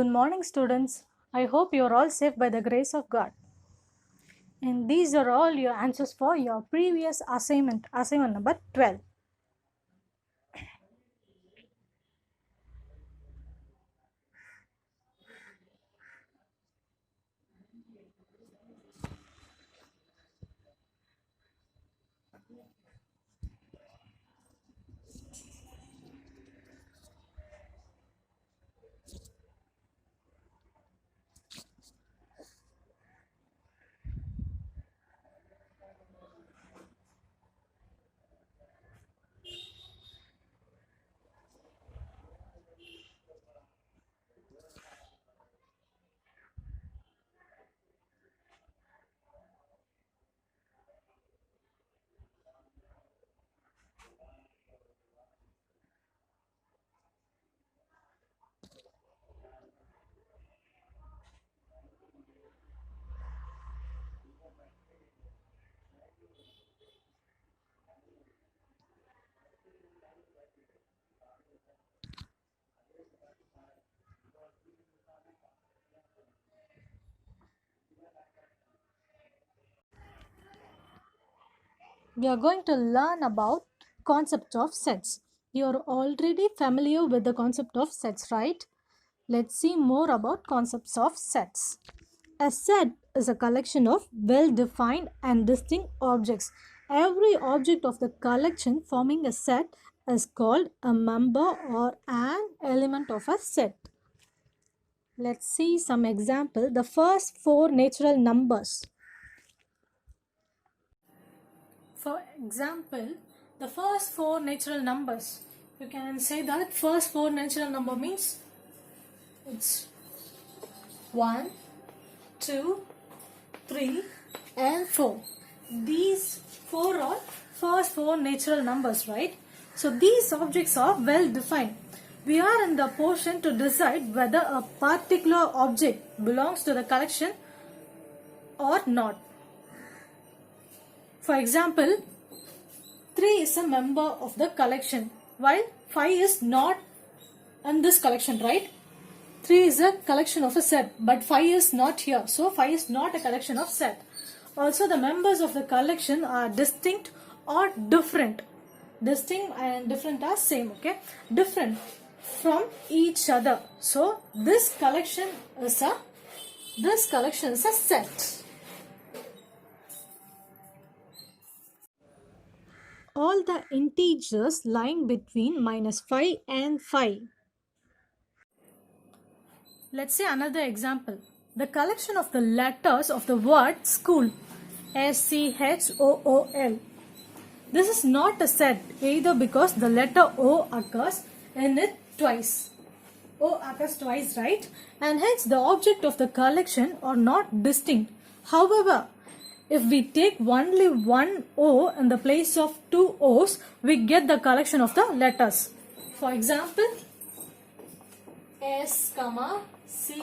Good morning, students. I hope you are all safe by the grace of God. And these are all your answers for your previous assignment number 12. We are going to learn about concept of sets. You are already familiar with the concept of sets, right? Let's see more about concepts of sets. A set is a collection of well-defined and distinct objects. Every object of the collection forming a set is called a member or an element of a set. Let's see some example. The first four natural numbers. For example, the first four natural numbers. You can say that first four natural number means it's 1, 2, 3 and 4. These four are first four natural numbers, right? So these objects are well defined. We are in the portion to decide whether a particular object belongs to the collection or not. For example, 3 is a member of the collection while 5 is not in this collection, right? 3 is a collection of a set, but 5 is not here. So 5 is not a collection of set. Also, the members of the collection are distinct or different. Distinct and different are same, okay? Different from each other. So this collection is a set. All the integers lying between -5 and 5. Let's say another example. The collection of the letters of the word school, SCHOOL. This is not a set either because the letter O occurs in it twice. O occurs twice, right? And hence the object of the collection are not distinct. However, if we take only one O in the place of two O's, we get the collection of the letters. For example, S, C,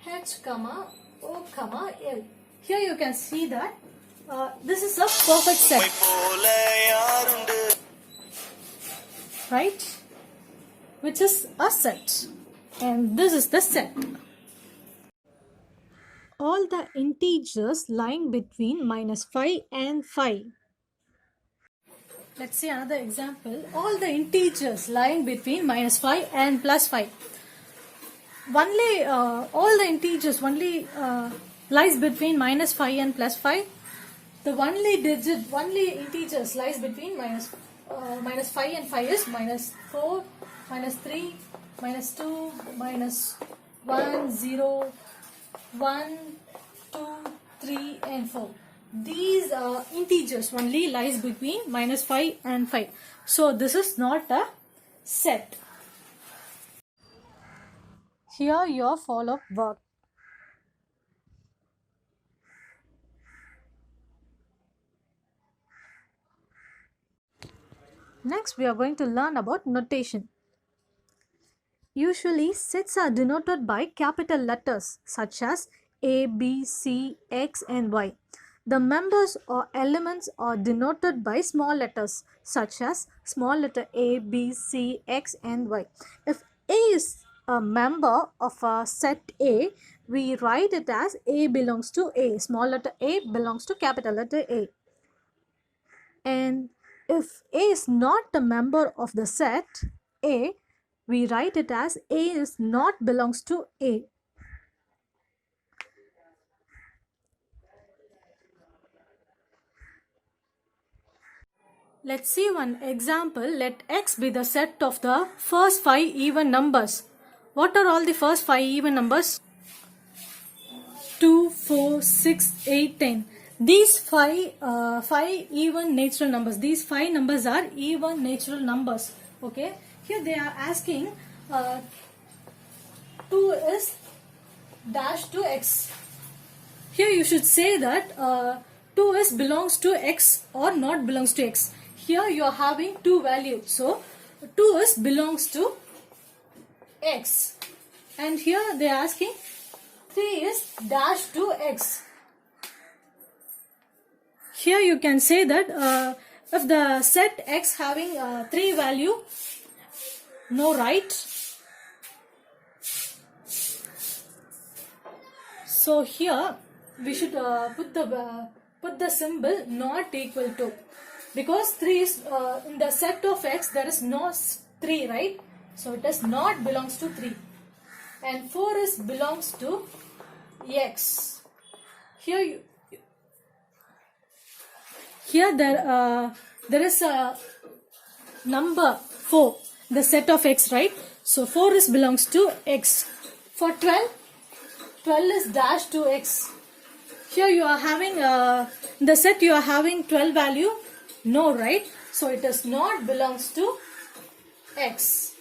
H, O, L. Here you can see that this is a perfect set. Right? Which is a set. And this is the set. All the integers lying between -5 and 5. Let's see another example. All the integers lying between -5 and +5. Only all the integers only lies between -5 and +5. The only integers lies between -5 and 5 is -4, -3, -2, -1, 0, 1, 2, 3 and 4. These integers only lies between -5 and 5. So this is not a set. Here your follow-up work. Next, we are going to learn about notation. Usually, sets are denoted by capital letters such as A, B, C, X and Y. The members or elements are denoted by small letters such as small letter A, B, C, X and Y. If A is a member of a set A, we write it as A belongs to A. Small letter A belongs to capital letter A. And if A is not a member of the set A, we write it as A is not belongs to A. Let's see one example. Let X be the set of the first 5 even numbers. What are all the first 5 even numbers? 2, 4, 6, 8, 10. These five even natural numbers. These 5 numbers are even natural numbers. Okay. Here they are asking 2 is dash to X. Here you should say that 2 is belongs to X or not belongs to X. Here you are having two values. So 2 is belongs to X. And here they are asking 3 is dash to X. Here you can say that if the set X having 3 value, no right. So here we should put the symbol not equal to, because 3 is in the set of X there is no 3, right? So it is not belongs to 3. And 4 is belongs to X. Here there is a number 4, the set of X, right? So 4 is belongs to X. For 12 is dash to X. Here you are having the set you are having 12 value, no, right? So it is not belongs to X.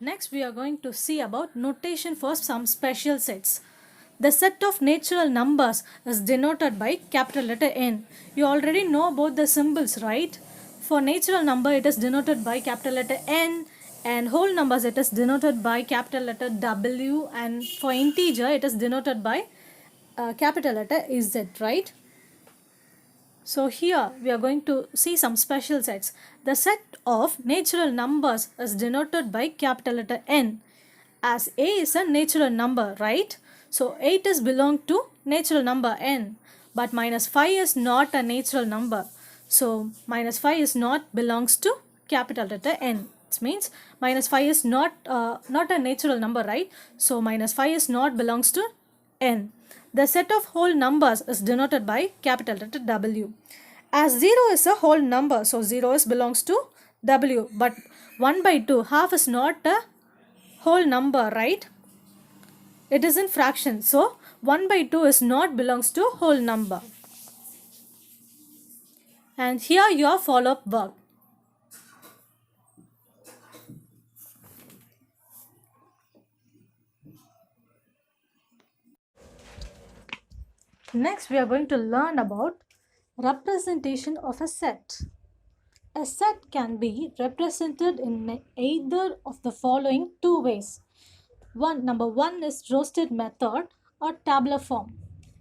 Next we are going to see about notation for some special sets. The set of natural numbers is denoted by capital letter N. You already know about the symbols, right? For natural number it is denoted by capital letter N, and whole numbers it is denoted by capital letter W, and for integer it is denoted by capital letter Z, right? So here we are going to see some special sets. The set of natural numbers is denoted by capital letter N, as A is a natural number, right? So 8 is belong to natural number N, but minus 5 is not a natural number. So minus 5 is not belongs to capital letter N. It means minus 5 is not a natural number, right? So minus 5 is not belongs to N. The set of whole numbers is denoted by capital letter W. As 0 is a whole number, so 0 is belongs to W, but 1 by 2, half is not a whole number, right? It is in fraction, so 1 by 2 is not belongs to whole number. And here your follow-up work. Next we are going to learn about representation of a set. A set can be represented in either of the following two ways. Number one is roasted method or tabular form,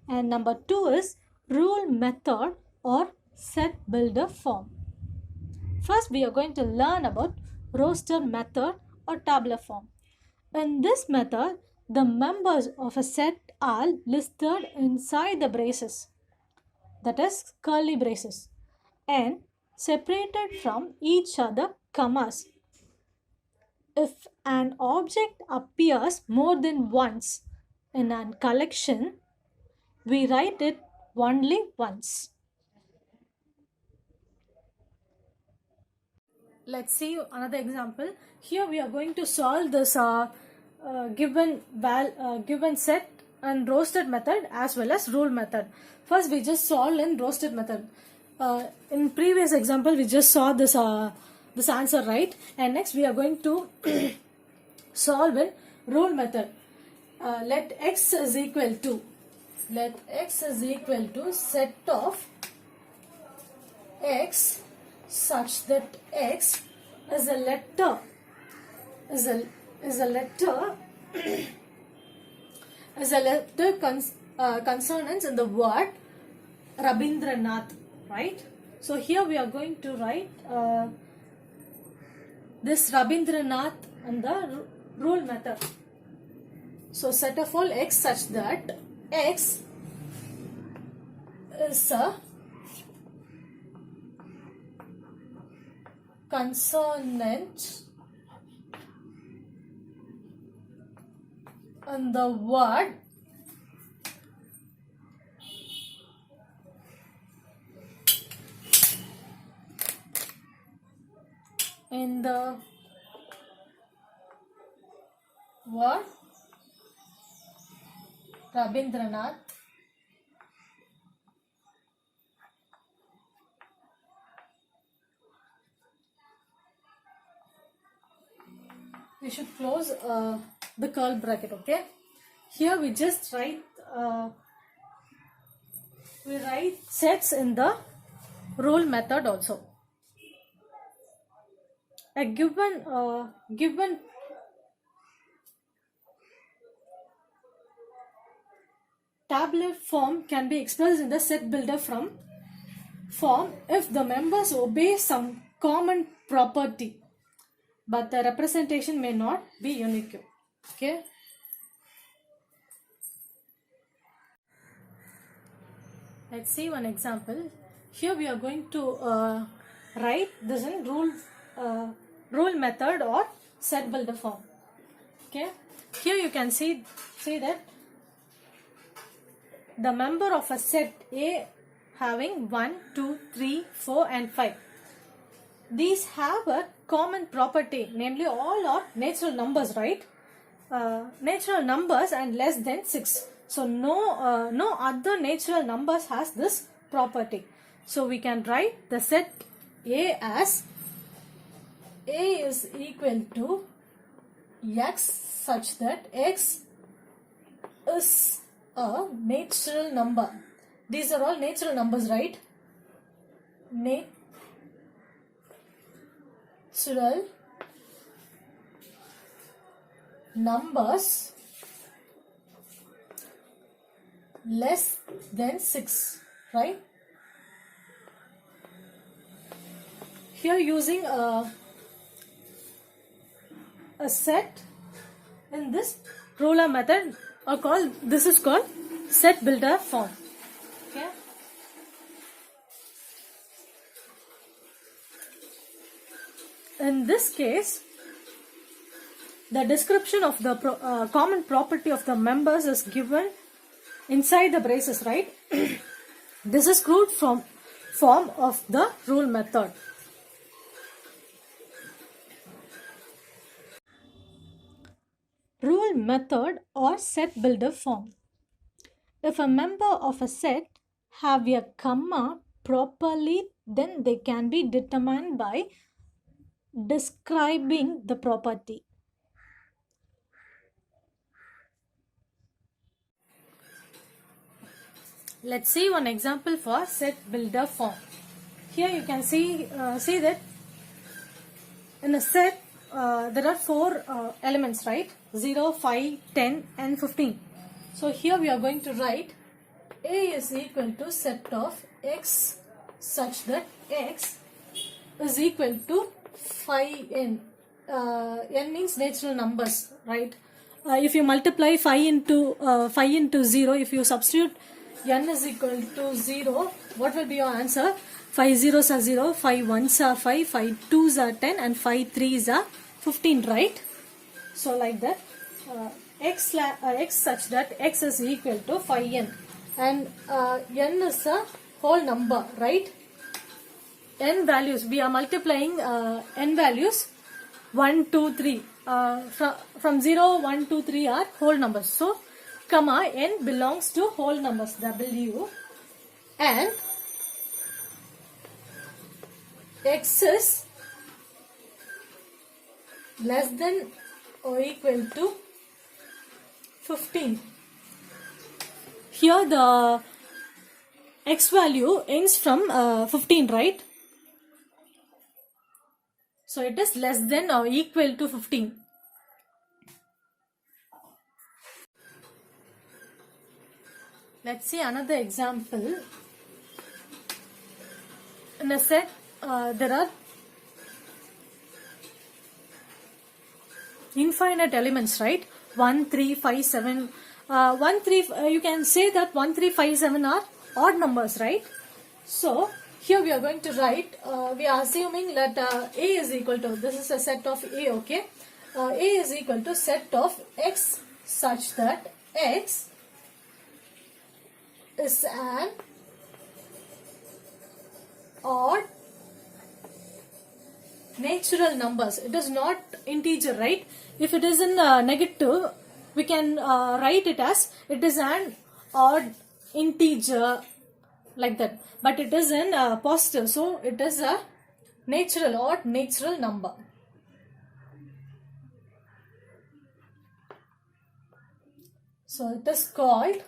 and number 2 is rule method or set builder form. First we are going to learn about roster method or tabular form. In this method, the members of a set are listed inside the braces, that is curly braces, and separated from each other commas. If an object appears more than once in a collection, we write it only once. Let's see another example. Here we are going to solve this given set and roasted method as well as rule method. First we just solve in roasted method. In previous example we just saw this answer, right? And next we are going to solve in rule method. Let x is equal to set of x such that x is a letter consonants in the word Rabindranath, right? So here we are going to write this Rabindranath and the rule method. So set of all x such that x is a consonant in the word Rabindranath we should close the curl bracket. Okay, here we just write sets in the rule method also. A given tabular form can be expressed in the set builder form if the members obey some common property, but the representation may not be unique. Okay. Let's see one example. Here we are going to write this in rule method or set builder form. Okay. Here you can see that the member of a set A having 1, 2, 3, 4 and 5. These have a common property, namely all are natural numbers, right? Natural numbers and less than 6. So no other natural numbers has this property. So we can write the set A as A is equal to x such that x is a natural number. These are all natural numbers, right? Natural numbers less than 6, right? Here using a set in this ruler method this is called set builder form. Okay. In this case, the description of the common property of the members is given inside the braces, right? This is crude form of the rule method. Rule method or set builder form. If a member of a set have a comma properly, then they can be determined by describing the property. Let's see one example for set builder form. Here you can see that in a set there are 4 elements, right? 0, 5, 10 and 15. So here we are going to write A is equal to set of x such that x is equal to 5n. N means natural numbers, right? If you multiply 5 into 0, if you substitute n is equal to 0, what will be your answer? 5 zeros are 0, 5 ones are 5, 5 twos are 10 and 5 threes are 15, right? So like that, x such that x is equal to 5n and n is a whole number, right? N values, we are multiplying n values 1, 2, 3. From 0, 1, 2, 3 are whole numbers. So, comma n belongs to whole numbers W and x is less than or equal to 15. Here the x value ends from 15, right? So it is less than or equal to 15. Let's see another example. In a set, there are infinite elements, right? 1, 3, 5, 7. 1, 3, you can say that 1, 3, 5, 7 are odd numbers, right? So here we are going to write, we are assuming that A is equal to, this is a set of A, okay? A is equal to set of X such that X is an odd natural numbers. It is not integer, right? If it is in negative, we can write it as it is an odd integer, like that. But it is in positive, so it is a odd natural number. So it is called,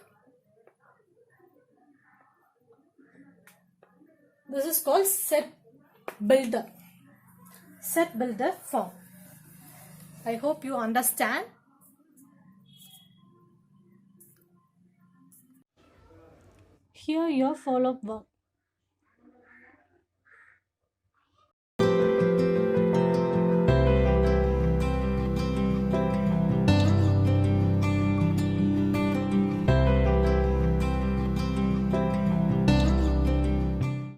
this is called set builder form. I hope you understand. Here your follow-up work.